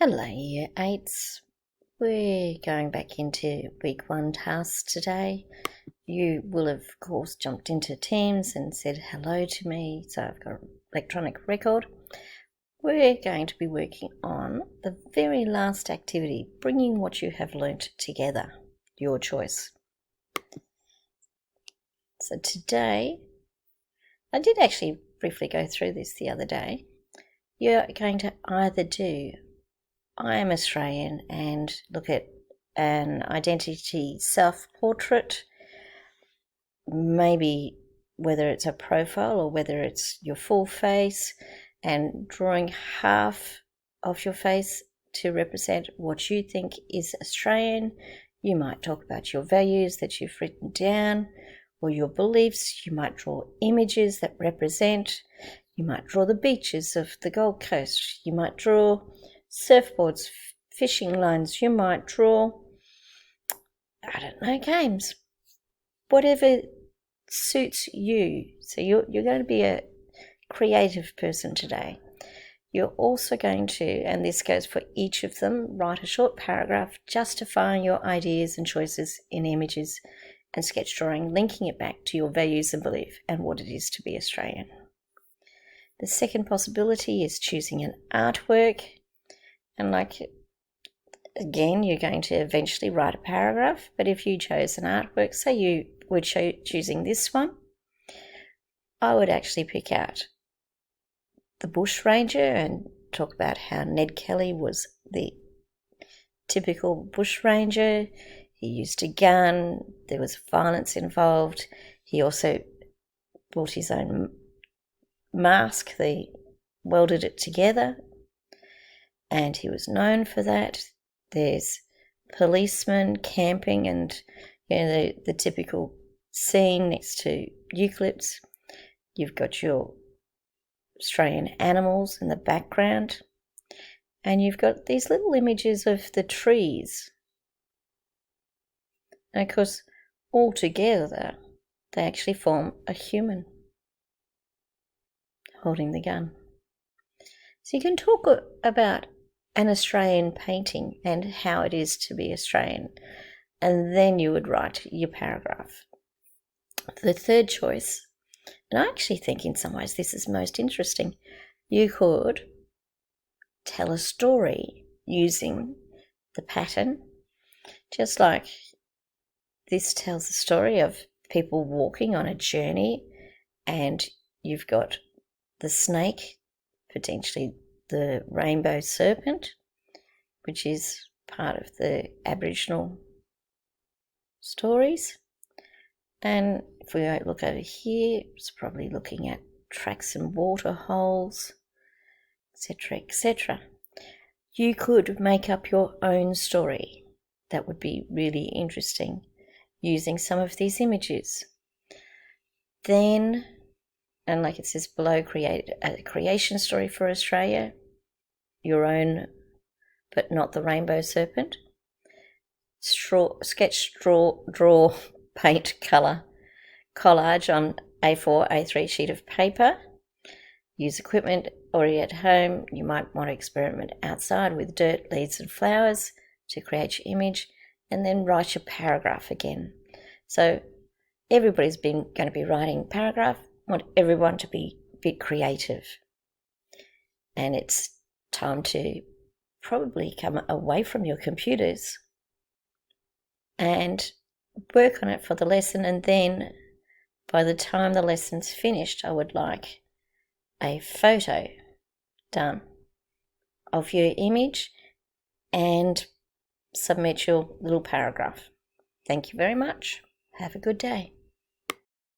Hello, Year 8s. We're going back into week 1 tasks today. You will have, of course, jumped into Teams and said hello to me, so I've got an electronic record. We're going to be working on the very last activity, bringing what you have learnt together, your choice. So today, I did actually briefly go through this the other day. You're going to either do I am Australian and look at an identity self-portrait, maybe whether it's a profile or whether it's your full face, and drawing half of your face to represent what you think is Australian. You might talk about your values that you've written down or your beliefs. You might draw images that represent. You might draw the beaches of the Gold Coast. You might draw surfboards, fishing lines. You might draw, I don't know, games. Whatever suits you. So you're going to be a creative person today. You're also going to, and this goes for each of them, write a short paragraph justifying your ideas and choices in images and sketch drawing, linking it back to your values and belief and what it is to be Australian. The second possibility is choosing an artwork. And again, you're going to eventually write a paragraph, but if you chose an artwork, say you were choosing this one, I would actually pick out the bush ranger and talk about how Ned Kelly was the typical bush ranger. He used a gun, there was violence involved. He also brought his own mask, they welded it together, and he was known for that. There's policemen camping and the typical scene next to eucalypts. You've got your Australian animals in the background, and you've got these little images of the trees. And of course, all together, they actually form a human holding the gun. So you can talk about an Australian painting and how it is to be Australian, and then you would write your paragraph. The third choice, and I actually think in some ways this is most interesting, you could tell a story using the pattern, just like this tells the story of people walking on a journey, and you've got the snake, potentially the rainbow serpent, which is part of the Aboriginal stories. And if we look over here, it's probably looking at tracks and water holes, etc., etc. You could make up your own story. That would be really interesting, using some of these images. Then, and like it says below, create a creation story for Australia, your own, but not the rainbow serpent. Sketch, draw, paint, colour, collage on A4, A3 sheet of paper. Use equipment already at home. You might want to experiment outside with dirt, leaves and flowers to create your image, and then write your paragraph again. So everybody's going to be writing a paragraph. I want everyone to be a bit creative. And it's time to probably come away from your computers and work on it for the lesson, and then by the time the lesson's finished, I would like a photo done of your image and submit your little paragraph. Thank you very much. Have a good day.